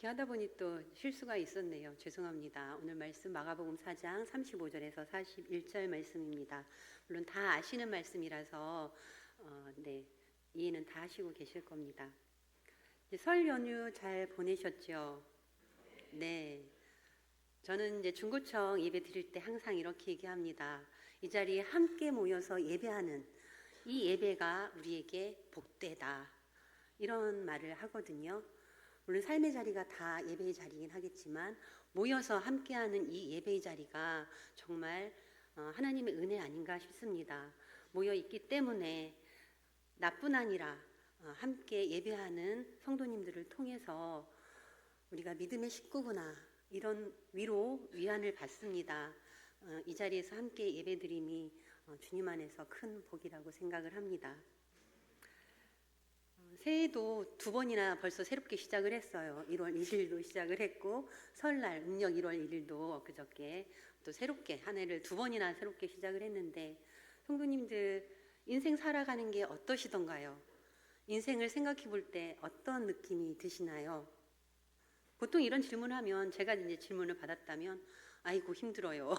이렇게 하다 보니 또 실수가 있었네요. 죄송합니다. 오늘 말씀 마가복음 4장 35절에서 41절 말씀입니다. 물론 다 아시는 말씀이라서 네, 이해는 다 하시고 계실 겁니다. 설 연휴 잘 보내셨죠? 네. 저는 이제 중고청 예배 드릴 때 항상 이렇게 얘기합니다. 이 자리에 함께 모여서 예배하는 이 예배가 우리에게 복되다. 이런 말을 하거든요. 물론 삶의 자리가 다 예배의 자리이긴 하겠지만 모여서 함께하는 이 예배의 자리가 정말 하나님의 은혜 아닌가 싶습니다. 모여 있기 때문에 나뿐 아니라 함께 예배하는 성도님들을 통해서 우리가 믿음의 식구구나 이런 위로 위안을 받습니다. 이 자리에서 함께 예배드림이 주님 안에서 큰 복이라고 생각을 합니다. 새해도 2번이나 벌써 새롭게 시작을 했어요. 1월 1일도 시작을 했고 설날 음력 1월 1일도 그저께 또 새롭게 한 해를 2번이나 새롭게 시작을 했는데 성도님들 인생 살아가는 게 어떠시던가요? 인생을 생각해 볼 때 어떤 느낌이 드시나요? 보통 이런 질문을 하면 제가 이제 질문을 받았다면 아이고 힘들어요.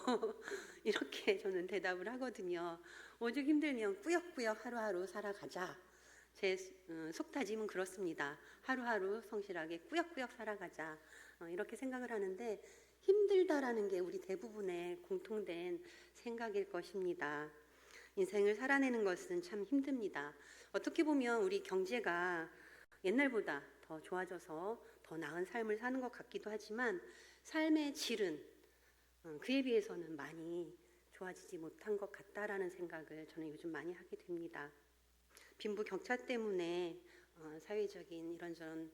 이렇게 저는 대답을 하거든요. 오죽 힘들면 꾸역꾸역 하루하루 살아가자. 제 속다짐은 그렇습니다. 하루하루 성실하게 꾸역꾸역 살아가자. 이렇게 생각을 하는데 힘들다라는 게 우리 대부분의 공통된 생각일 것입니다. 인생을 살아내는 것은 참 힘듭니다. 어떻게 보면 우리 경제가 옛날보다 더 좋아져서 더 나은 삶을 사는 것 같기도 하지만 삶의 질은 그에 비해서는 많이 좋아지지 못한 것 같다라는 생각을 저는 요즘 많이 하게 됩니다. 빈부격차 때문에 사회적인 이런저런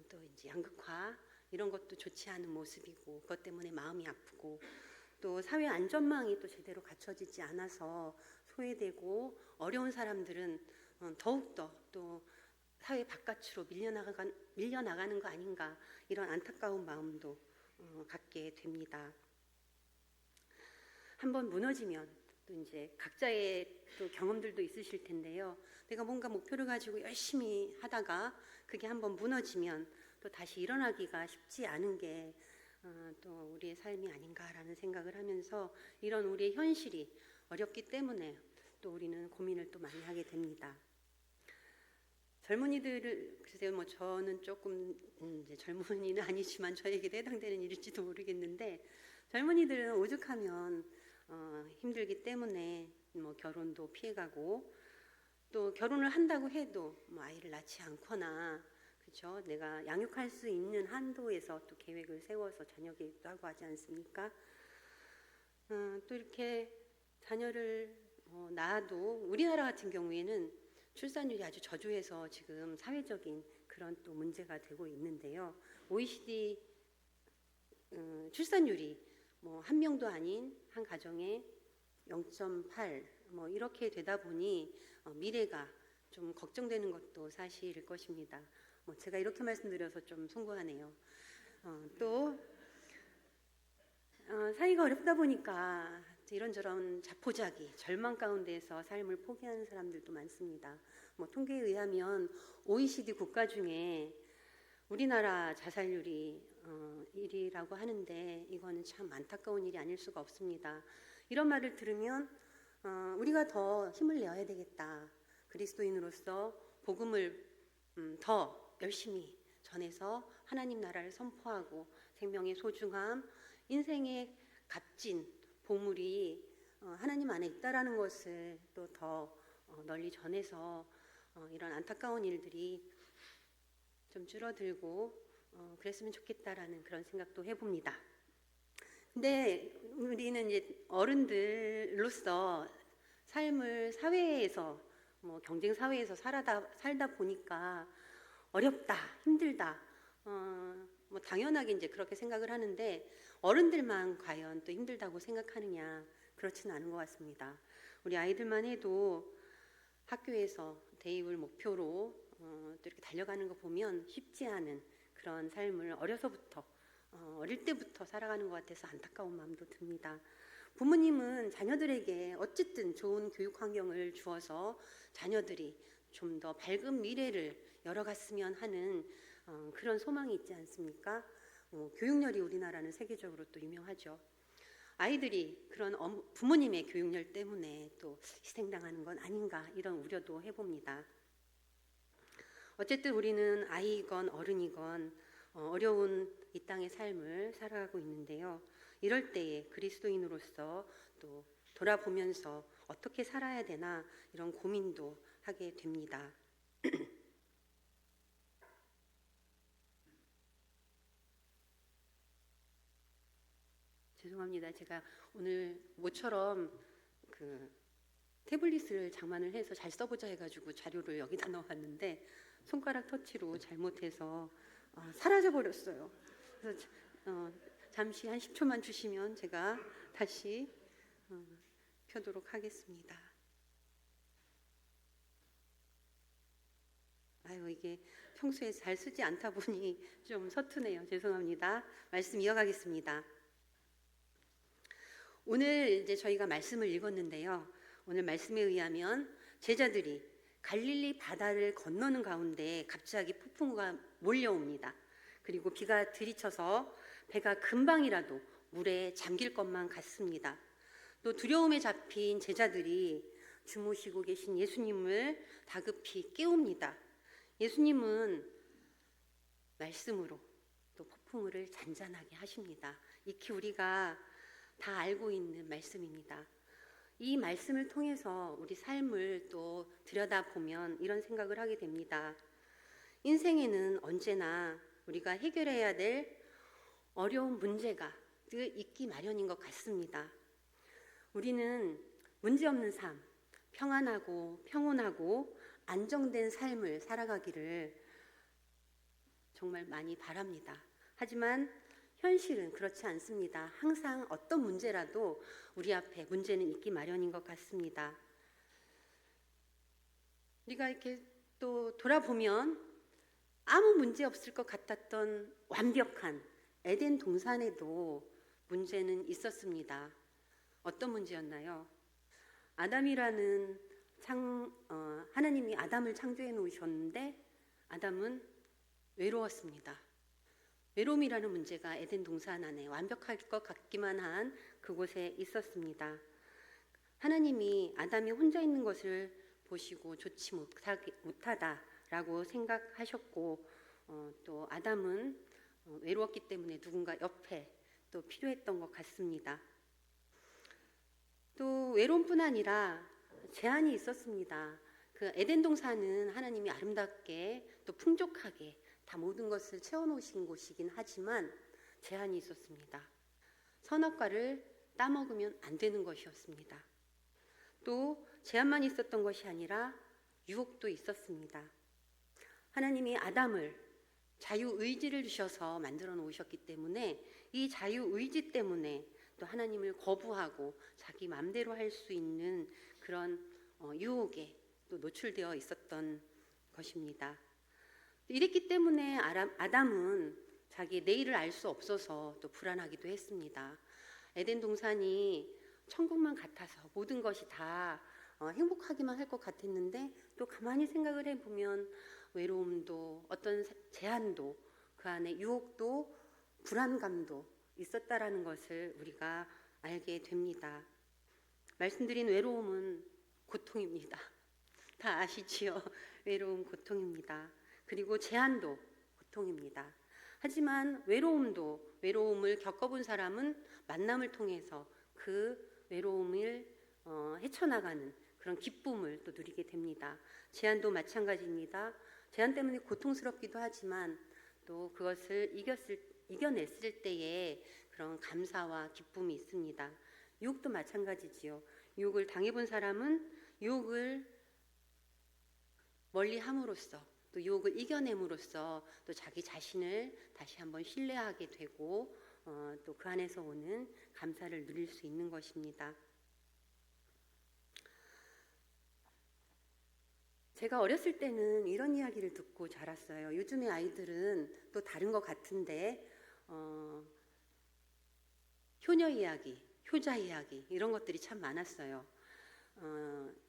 또 이제 양극화 이런 것도 좋지 않은 모습이고 그것 때문에 마음이 아프고 또 사회 안전망이 또 제대로 갖춰지지 않아서 소외되고 어려운 사람들은 더욱더 또 사회 바깥으로 밀려나가는 거 아닌가 이런 안타까운 마음도 갖게 됩니다. 한번 무너지면 또 이제 각자의 또 경험들도 있으실 텐데요. 내가 뭔가 목표를 가지고 열심히 하다가 그게 한번 무너지면 또 다시 일어나기가 쉽지 않은 게 또 우리의 삶이 아닌가라는 생각을 하면서 이런 우리의 현실이 어렵기 때문에 또 우리는 고민을 또 많이 하게 됩니다. 젊은이들을 글쎄요, 뭐 저는 조금 이제 젊은이는 아니지만 저에게도 해당되는 일일지도 모르겠는데 젊은이들은 오죽하면 힘들기 때문에 뭐 결혼도 피해가고 또 결혼을 한다고 해도 뭐 아이를 낳지 않거나 그렇죠? 내가 양육할 수 있는 한도에서 또 계획을 세워서 자녀 계획도 하고 하지 않습니까? 또 이렇게 자녀를 낳아도 우리나라 같은 경우에는 출산율이 아주 저조해서 지금 사회적인 그런 또 문제가 되고 있는데요. OECD 출산율이 뭐 한 명도 아닌 한 가정에 0.8 뭐 이렇게 되다 보니 미래가 좀 걱정되는 것도 사실일 것입니다. 뭐 제가 이렇게 말씀드려서 좀 송구하네요. 또 사이가 어렵다 보니까 이런저런 자포자기, 절망 가운데서 삶을 포기하는 사람들도 많습니다. 뭐 통계에 의하면 OECD 국가 중에 우리나라 자살률이 1위라고 하는데 이거는 참 안타까운 일이 아닐 수가 없습니다. 이런 말을 들으면 우리가 더 힘을 내야 되겠다. 그리스도인으로서 복음을 더 열심히 전해서 하나님 나라를 선포하고 생명의 소중함, 인생의 값진 보물이 하나님 안에 있다라는 것을 또 더 널리 전해서 이런 안타까운 일들이 좀 줄어들고 그랬으면 좋겠다라는 그런 생각도 해봅니다. 근데 우리는 이제 어른들로서 삶을 사회에서 뭐 경쟁 사회에서 살다 보니까 어렵다, 힘들다, 뭐 당연하게 이제 그렇게 생각을 하는데 어른들만 과연 또 힘들다고 생각하느냐 그렇지는 않은 것 같습니다. 우리 아이들만 해도 학교에서 대입을 목표로 또 이렇게 달려가는 거 보면 쉽지 않은 그런 삶을 어릴 때부터 살아가는 것 같아서 안타까운 마음도 듭니다. 부모님은 자녀들에게 어쨌든 좋은 교육 환경을 주어서 자녀들이 좀 더 밝은 미래를 열어갔으면 하는 그런 소망이 있지 않습니까? 교육열이 우리나라는 세계적으로 또 유명하죠. 아이들이 그런 부모님의 교육열 때문에 또 희생당하는 건 아닌가 이런 우려도 해봅니다. 어쨌든 우리는 아이건 어른이건 어려운 이 땅의 삶을 살아가고 있는데요. 이럴 때에 그리스도인으로서 또 돌아보면서 어떻게 살아야 되나 이런 고민도 하게 됩니다. 죄송합니다. 제가 오늘 모처럼 그 태블릿을 장만을 해서 잘 써보자 해가지고 자료를 여기다 넣어왔는데 손가락 터치로 잘못해서 사라져 버렸어요. 그래서 잠시 한 10초만 주시면 제가 다시 펴도록 하겠습니다. 아유, 이게 평소에 잘 쓰지 않다 보니 좀 서투네요. 죄송합니다. 말씀 이어가겠습니다. 오늘 이제 저희가 말씀을 읽었는데요. 오늘 말씀에 의하면 제자들이 갈릴리 바다를 건너는 가운데 갑자기 폭풍우가 몰려옵니다. 그리고 비가 들이쳐서 배가 금방이라도 물에 잠길 것만 같습니다. 또 두려움에 잡힌 제자들이 주무시고 계신 예수님을 다급히 깨웁니다. 예수님은 말씀으로 또 폭풍우를 잔잔하게 하십니다. 익히 우리가 다 알고 있는 말씀입니다. 이 말씀을 통해서 우리 삶을 또 들여다보면 이런 생각을 하게 됩니다. 인생에는 언제나 우리가 해결해야 될 어려운 문제가 늘 있기 마련인 것 같습니다. 우리는 문제없는 삶, 평안하고 평온하고 안정된 삶을 살아가기를 정말 많이 바랍니다. 하지만 현실은 그렇지 않습니다. 항상 어떤 문제라도 우리 앞에 문제는 있기 마련인 것 같습니다. 우리가 이렇게 또 돌아보면 아무 문제 없을 것 같았던 완벽한 에덴 동산에도 문제는 있었습니다. 어떤 문제였나요? 아담이라는 하나님이 아담을 창조해 놓으셨는데 아담은 외로웠습니다. 외로움이라는 문제가 에덴 동산 안에 완벽할 것 같기만 한 그곳에 있었습니다. 하나님이 아담이 혼자 있는 것을 보시고 좋지 못하다라고 생각하셨고 또 아담은 외로웠기 때문에 누군가 옆에 또 필요했던 것 같습니다. 또 외로움뿐 아니라 제한이 있었습니다. 그 에덴 동산은 하나님이 아름답게 또 풍족하게 다 모든 것을 채워놓으신 곳이긴 하지만 제한이 있었습니다. 선악과를 따먹으면 안 되는 것이었습니다. 또 제한만 있었던 것이 아니라 유혹도 있었습니다. 하나님이 아담을 자유의지를 주셔서 만들어 놓으셨기 때문에 이 자유의지 때문에 또 하나님을 거부하고 자기 마음대로 할 수 있는 그런 유혹에 또 노출되어 있었던 것입니다. 이랬기 때문에 아담은 자기 내일을 알 수 없어서 또 불안하기도 했습니다. 에덴 동산이 천국만 같아서 모든 것이 다 행복하기만 할 것 같았는데 또 가만히 생각을 해보면 외로움도 어떤 제한도 그 안에 유혹도 불안감도 있었다라는 것을 우리가 알게 됩니다. 말씀드린 외로움은 고통입니다. 다 아시지요? 외로움 고통입니다. 그리고 제한도 고통입니다. 하지만 외로움을 겪어본 사람은 만남을 통해서 그 외로움을 헤쳐나가는 그런 기쁨을 또 누리게 됩니다. 제한도 마찬가지입니다. 제한 때문에 고통스럽기도 하지만 또 그것을 이겨냈을 때의 그런 감사와 기쁨이 있습니다. 유혹도 마찬가지지요. 유혹을 당해본 사람은 유혹을 멀리함으로써 또 유혹을 이겨냄으로써 또 자기 자신을 다시 한번 신뢰하게 되고 또 그 안에서 오는 감사를 누릴 수 있는 것입니다. 제가 어렸을 때는 이런 이야기를 듣고 자랐어요. 요즘의 아이들은 또 다른 것 같은데 효녀 이야기, 효자 이야기 이런 것들이 참 많았어요.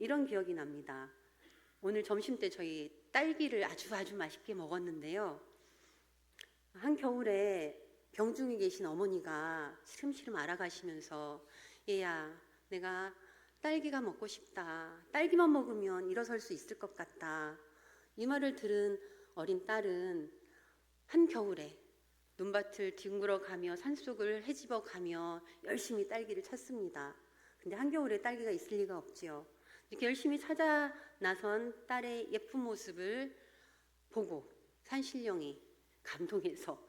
이런 기억이 납니다. 오늘 점심 때 저희 딸기를 아주 맛있게 먹었는데요. 한겨울에 병중에 계신 어머니가 시름시름 알아가시면서 얘야, 내가 딸기가 먹고 싶다. 딸기만 먹으면 일어설 수 있을 것 같다. 이 말을 들은 어린 딸은 한겨울에 눈밭을 뒹굴어 가며 산속을 헤집어 가며 열심히 딸기를 찾습니다. 근데 한겨울에 딸기가 있을 리가 없지요. 이렇게 열심히 찾아 나선 딸의 예쁜 모습을 보고 산신령이 감동해서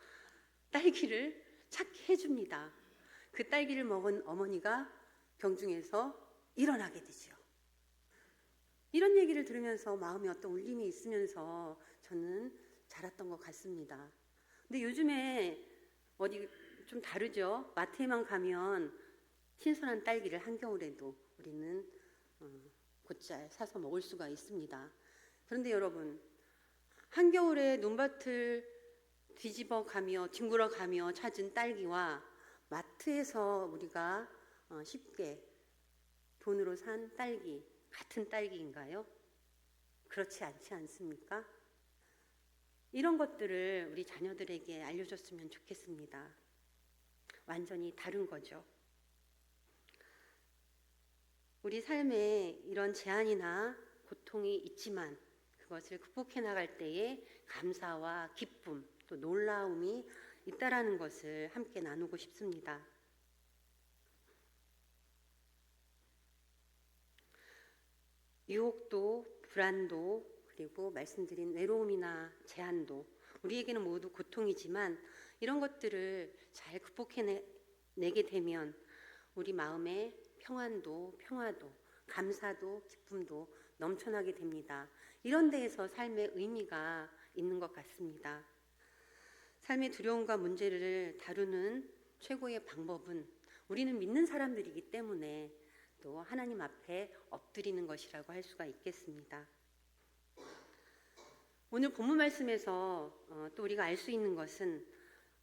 딸기를 찾게 해줍니다. 그 딸기를 먹은 어머니가 병중에서 일어나게 되죠. 이런 얘기를 들으면서 마음에 어떤 울림이 있으면서 저는 자랐던 것 같습니다. 근데 요즘에 어디 좀 다르죠. 마트에만 가면 신선한 딸기를 한겨울에도 우리는 곧잘 사서 먹을 수가 있습니다. 그런데 여러분, 한겨울에 논밭을 뒤집어 가며 뒹굴어 가며 찾은 딸기와 마트에서 우리가 쉽게 돈으로 산 딸기, 같은 딸기인가요? 그렇지 않지 않습니까? 이런 것들을 우리 자녀들에게 알려줬으면 좋겠습니다. 완전히 다른 거죠. 우리 삶에 이런 제한이나 고통이 있지만 그것을 극복해 나갈 때에 감사와 기쁨, 또 놀라움이 있다라는 것을 함께 나누고 싶습니다. 유혹도, 불안도, 그리고 말씀드린 외로움이나 제한도 우리에게는 모두 고통이지만 이런 것들을 잘 극복해내게 되면 우리 마음에 평안도, 평화도, 감사도, 기쁨도 넘쳐나게 됩니다. 이런 데에서 삶의 의미가 있는 것 같습니다. 삶의 두려움과 문제를 다루는 최고의 방법은 우리는 믿는 사람들이기 때문에 또 하나님 앞에 엎드리는 것이라고 할 수가 있겠습니다. 오늘 본문 말씀에서 또 우리가 알 수 있는 것은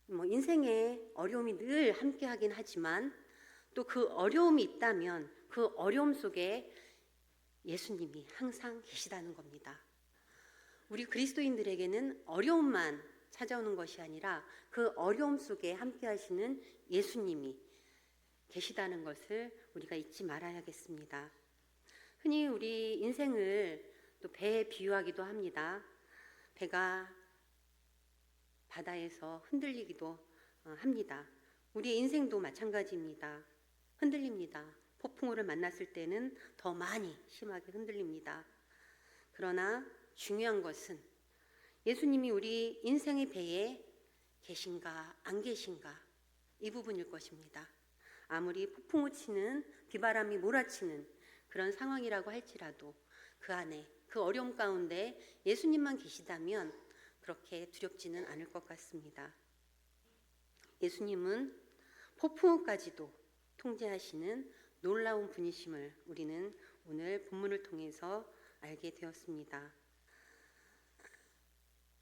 인생에 어려움이 늘 함께하긴 하지만 또 그 어려움이 있다면 그 어려움 속에 예수님이 항상 계시다는 겁니다. 우리 그리스도인들에게는 어려움만 찾아오는 것이 아니라 그 어려움 속에 함께하시는 예수님이 계시다는 것을 우리가 잊지 말아야겠습니다. 흔히 우리 인생을 또 배에 비유하기도 합니다. 배가 바다에서 흔들리기도 합니다. 우리의 인생도 마찬가지입니다. 흔들립니다. 폭풍우를 만났을 때는 더 많이 심하게 흔들립니다. 그러나 중요한 것은 예수님이 우리 인생의 배에 계신가 안 계신가 이 부분일 것입니다. 아무리 폭풍우 치는 비바람이 몰아치는 그런 상황이라고 할지라도 그 안에 그 어려움 가운데 예수님만 계시다면 그렇게 두렵지는 않을 것 같습니다. 예수님은 폭풍우까지도 통제하시는 놀라운 분이심을 우리는 오늘 본문을 통해서 알게 되었습니다.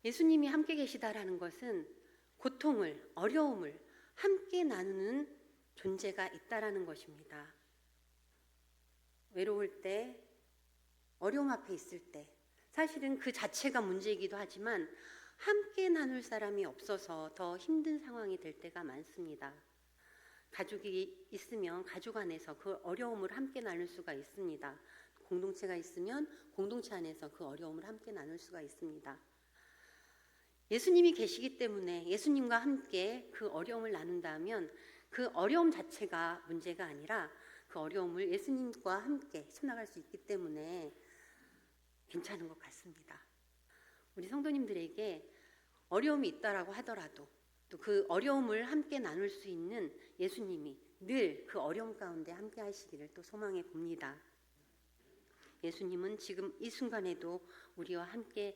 예수님이 함께 계시다라는 것은 고통을, 어려움을 함께 나누는 존재가 있다라는 것입니다. 외로울 때, 어려움 앞에 있을 때 사실은 그 자체가 문제이기도 하지만 함께 나눌 사람이 없어서 더 힘든 상황이 될 때가 많습니다. 가족이 있으면 가족 안에서 그 어려움을 함께 나눌 수가 있습니다. 공동체가 있으면 공동체 안에서 그 어려움을 함께 나눌 수가 있습니다. 예수님이 계시기 때문에 예수님과 함께 그 어려움을 나눈다면 그 어려움 자체가 문제가 아니라 그 어려움을 예수님과 함께 헤쳐나갈 수 있기 때문에 괜찮은 것 같습니다. 우리 성도님들에게 어려움이 있다라고 하더라도 또 그 어려움을 함께 나눌 수 있는 예수님이 늘 그 어려움 가운데 함께 하시기를 또 소망해 봅니다. 예수님은 지금 이 순간에도 우리와 함께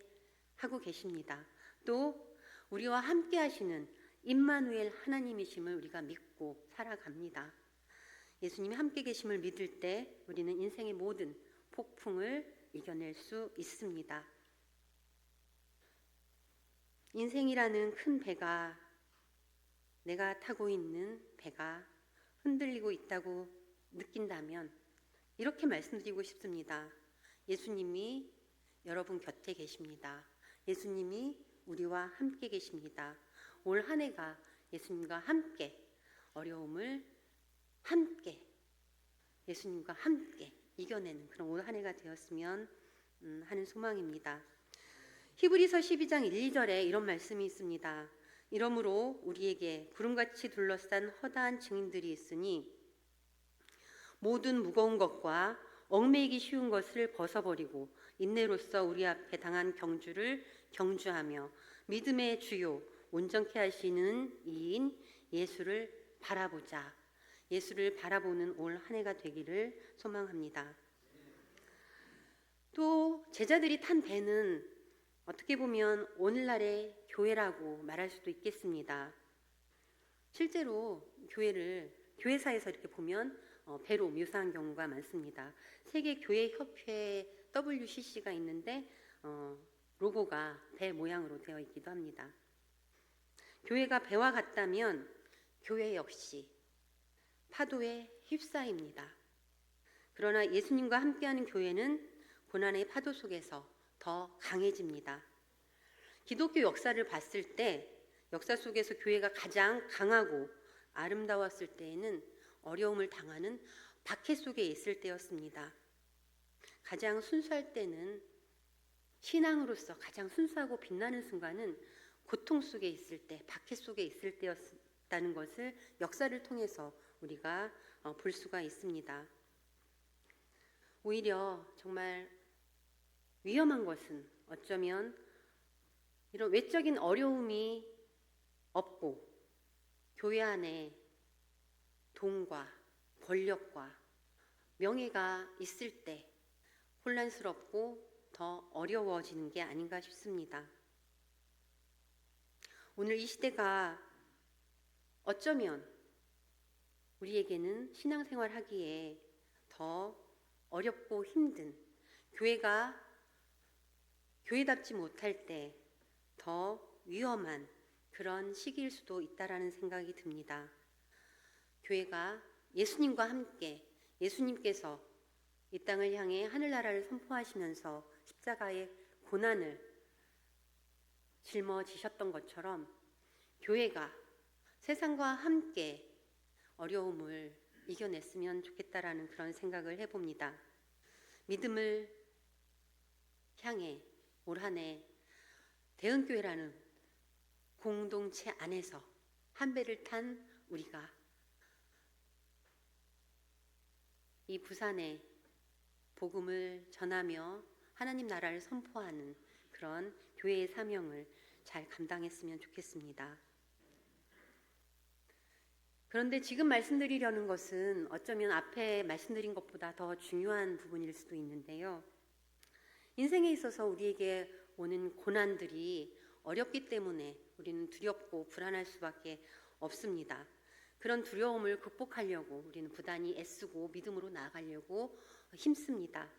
하고 계십니다. 또 우리와 함께 하시는 임마누엘 하나님이심을 우리가 믿고 살아갑니다. 예수님이 함께 계심을 믿을 때 우리는 인생의 모든 폭풍을 이겨낼 수 있습니다. 인생이라는 큰 배가 내가 타고 있는 배가 흔들리고 있다고 느낀다면 이렇게 말씀드리고 싶습니다. 예수님이 여러분 곁에 계십니다. 예수님이 우리와 함께 계십니다. 올 한 해가 예수님과 함께 어려움을 함께 예수님과 함께 이겨내는 그런 올 한 해가 되었으면 하는 소망입니다. 히브리서 12장 1, 2절에 이런 말씀이 있습니다. 이러므로 우리에게 구름같이 둘러싼 허다한 증인들이 있으니 모든 무거운 것과 얽매이기 쉬운 것을 벗어버리고 인내로써 우리 앞에 당한 경주를 경주하며 믿음의 주요 온전케 하시는 이인 예수를 바라보자. 예수를 바라보는 올 한 해가 되기를 소망합니다. 또 제자들이 탄 배는 어떻게 보면 오늘날의 교회라고 말할 수도 있겠습니다. 실제로 교회사에서 이렇게 보면 배로 묘사한 경우가 많습니다. 세계교회협회 WCC가 있는데 로고가 배 모양으로 되어 있기도 합니다. 교회가 배와 같다면 교회 역시 파도에 휩싸입니다. 그러나 예수님과 함께하는 교회는 고난의 파도 속에서 더 강해집니다. 기독교 역사를 봤을 때 역사 속에서 교회가 가장 강하고 아름다웠을 때에는 어려움을 당하는 박해 속에 있을 때였습니다. 가장 순수할 때는 신앙으로서 가장 순수하고 빛나는 순간은 고통 속에 있을 때, 박해 속에 있을 때였다는 것을 역사를 통해서 우리가 볼 수가 있습니다. 오히려 정말 위험한 것은 어쩌면 이런 외적인 어려움이 없고 교회 안에 돈과 권력과 명예가 있을 때 혼란스럽고 더 어려워지는 게 아닌가 싶습니다. 오늘 이 시대가 어쩌면 우리에게는 신앙생활 하기에 더 어렵고 힘든 교회답지 못할 때 더 위험한 그런 시기일 수도 있다라는 생각이 듭니다. 교회가 예수님과 함께 예수님께서 이 땅을 향해 하늘나라를 선포하시면서 십자가의 고난을 짊어지셨던 것처럼 교회가 세상과 함께 어려움을 이겨냈으면 좋겠다라는 그런 생각을 해봅니다. 믿음을 향해 올 한 해 대은교회라는 공동체 안에서 한 배를 탄 우리가 이 부산에 복음을 전하며 하나님 나라를 선포하는 그런 교회의 사명을 잘 감당했으면 좋겠습니다. 그런데 지금 말씀드리려는 것은 어쩌면 앞에 말씀드린 것보다 더 중요한 부분일 수도 있는데요. 인생에 있어서 우리에게 오는 고난들이 어렵기 때문에 우리는 두렵고 불안할 수밖에 없습니다. 그런 두려움을 극복하려고 우리는 부단히 애쓰고 믿음으로 나아가려고 힘씁니다.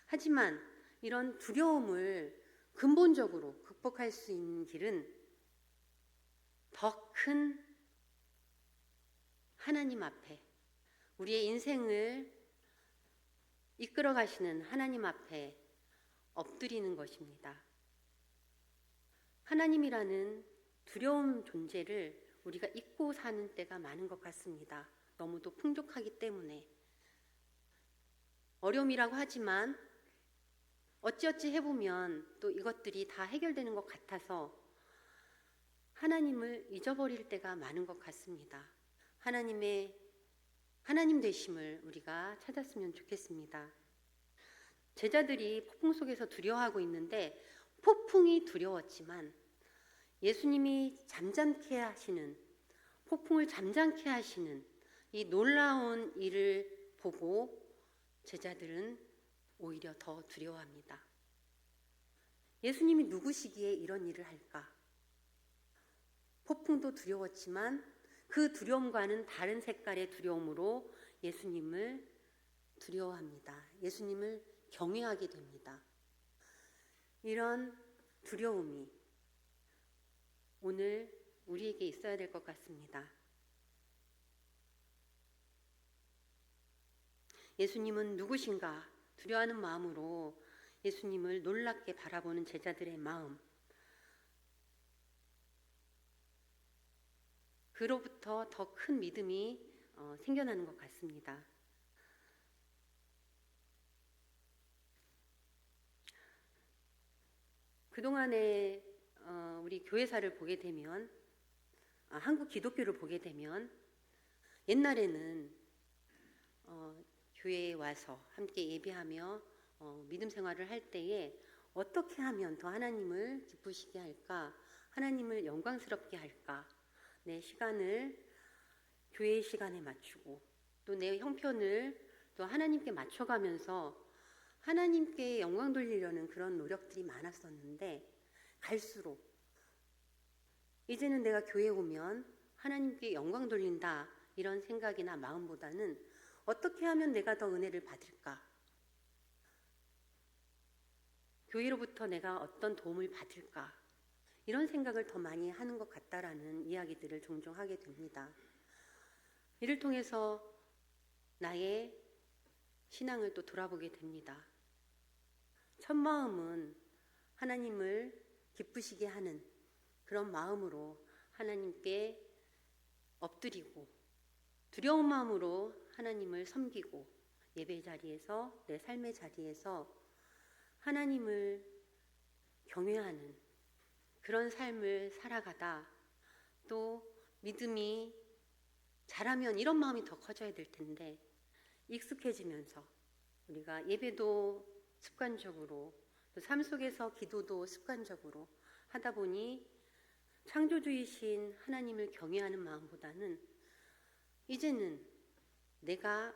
하지만 이런 두려움을 근본적으로 극복할 수 있는 길은 더 큰 하나님 앞에 우리의 인생을 이끌어 가시는 하나님 앞에 엎드리는 것입니다. 하나님이라는 두려운 존재를 우리가 잊고 사는 때가 많은 것 같습니다. 너무도 풍족하기 때문에 어려움이라고 하지만 어찌어찌 해보면 또 이것들이 다 해결되는 것 같아서 하나님을 잊어버릴 때가 많은 것 같습니다. 하나님 되심을 우리가 찾았으면 좋겠습니다. 제자들이 폭풍 속에서 두려워하고 있는데 폭풍이 두려웠지만 예수님이 폭풍을 잠잠케 하시는 이 놀라운 일을 보고 제자들은 오히려 더 두려워합니다. 예수님이 누구시기에 이런 일을 할까? 폭풍도 두려웠지만 그 두려움과는 다른 색깔의 두려움으로 예수님을 두려워합니다. 예수님을 경외하게 됩니다. 이런 두려움이 오늘 우리에게 있어야 될 것 같습니다. 예수님은 누구신가 두려워하는 마음으로 예수님을 놀랍게 바라보는 제자들의 마음, 그로부터 더 큰 믿음이 생겨나는 것 같습니다. 그동안에 우리 교회사를 보게 되면, 한국 기독교를 보게 되면 옛날에는 교회에 와서 함께 예배하며 믿음 생활을 할 때에 어떻게 하면 더 하나님을 기쁘시게 할까, 하나님을 영광스럽게 할까, 내 시간을 교회의 시간에 맞추고 또 내 형편을 또 하나님께 맞춰가면서 하나님께 영광 돌리려는 그런 노력들이 많았었는데, 갈수록 이제는 내가 교회에 오면 하나님께 영광 돌린다 이런 생각이나 마음보다는 어떻게 하면 내가 더 은혜를 받을까, 교회로부터 내가 어떤 도움을 받을까, 이런 생각을 더 많이 하는 것 같다라는 이야기들을 종종 하게 됩니다. 이를 통해서 나의 신앙을 또 돌아보게 됩니다. 첫 마음은 하나님을 기쁘시게 하는 그런 마음으로 하나님께 엎드리고 두려운 마음으로 하나님을 섬기고 예배 자리에서, 내 삶의 자리에서 하나님을 경외하는 그런 삶을 살아가다 또 믿음이 자라면 이런 마음이 더 커져야 될 텐데, 익숙해지면서 우리가 예배도 습관적으로 또 삶 속에서 기도도 습관적으로 하다 보니 창조주이신 하나님을 경외하는 마음보다는 이제는 내가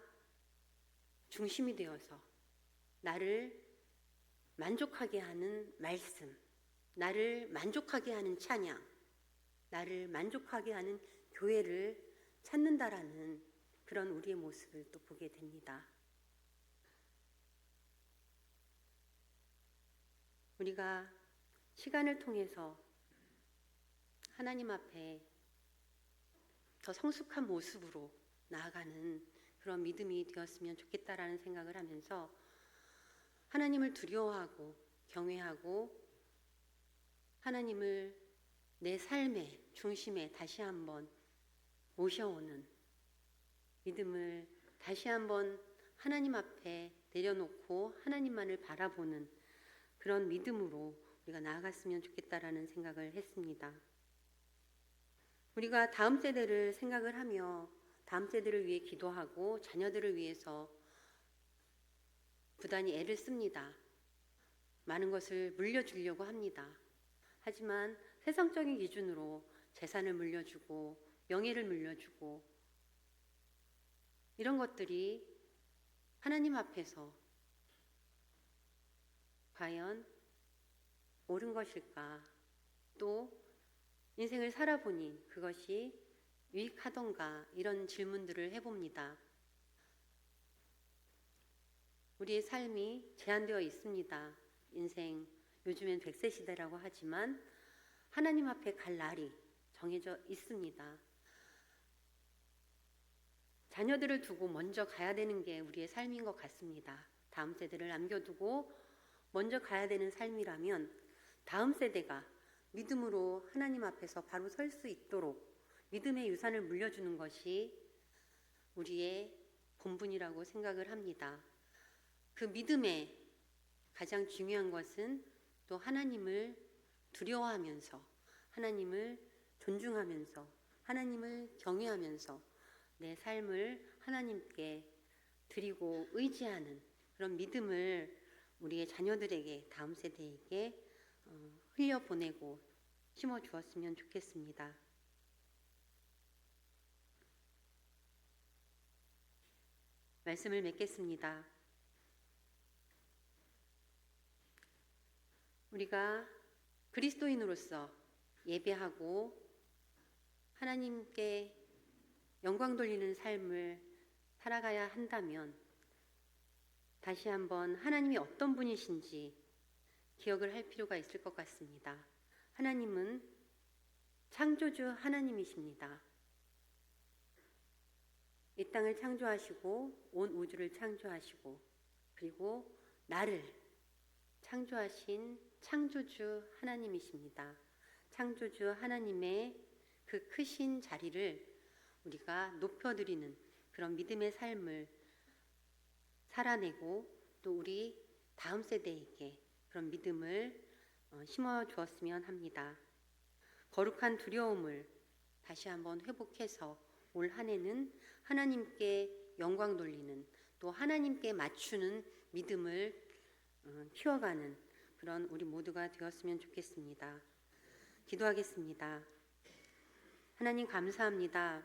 중심이 되어서 나를 만족하게 하는 말씀, 나를 만족하게 하는 찬양, 나를 만족하게 하는 교회를 찾는다라는 그런 우리의 모습을 또 보게 됩니다. 우리가 시간을 통해서 하나님 앞에 더 성숙한 모습으로 나아가는 그런 믿음이 되었으면 좋겠다라는 생각을 하면서 하나님을 두려워하고 경외하고 하나님을 내 삶의 중심에 다시 한번 모셔오는 믿음을 다시 한번 하나님 앞에 내려놓고 하나님만을 바라보는 그런 믿음으로 우리가 나아갔으면 좋겠다라는 생각을 했습니다. 우리가 다음 세대를 생각을 하며 다음 세대를 위해 기도하고 자녀들을 위해서 부단히 애를 씁니다. 많은 것을 물려주려고 합니다. 하지만 세상적인 기준으로 재산을 물려주고 명예를 물려주고 이런 것들이 하나님 앞에서 과연 옳은 것일까? 또 인생을 살아보니 그것이 유익하던가? 이런 질문들을 해봅니다. 우리의 삶이 제한되어 있습니다. 인생, 요즘엔 100세 시대라고 하지만 하나님 앞에 갈 날이 정해져 있습니다. 자녀들을 두고 먼저 가야 되는 게 우리의 삶인 것 같습니다. 다음 세대를 남겨두고 먼저 가야 되는 삶이라면 다음 세대가 믿음으로 하나님 앞에서 바로 설 수 있도록 믿음의 유산을 물려주는 것이 우리의 본분이라고 생각을 합니다. 그 믿음의 가장 중요한 것은 또 하나님을 두려워하면서 하나님을 존중하면서 하나님을 경외하면서 내 삶을 하나님께 드리고 의지하는 그런 믿음을 우리의 자녀들에게, 다음 세대에게 흘려보내고 심어주었으면 좋겠습니다. 말씀을 맺겠습니다. 우리가 그리스도인으로서 예배하고 하나님께 영광 돌리는 삶을 살아가야 한다면 다시 한번 하나님이 어떤 분이신지 기억을 할 필요가 있을 것 같습니다. 하나님은 창조주 하나님이십니다. 이 땅을 창조하시고 온 우주를 창조하시고 그리고 나를 창조하신 창조주 하나님이십니다. 창조주 하나님의 그 크신 자리를 우리가 높여드리는 그런 믿음의 삶을 살아내고 또 우리 다음 세대에게 그런 믿음을 심어 주었으면 합니다. 거룩한 두려움을 다시 한번 회복해서 올 한 해는 하나님께 영광 돌리는 또 하나님께 맞추는 믿음을 키워가는 그런 우리 모두가 되었으면 좋겠습니다. 기도하겠습니다. 하나님 감사합니다.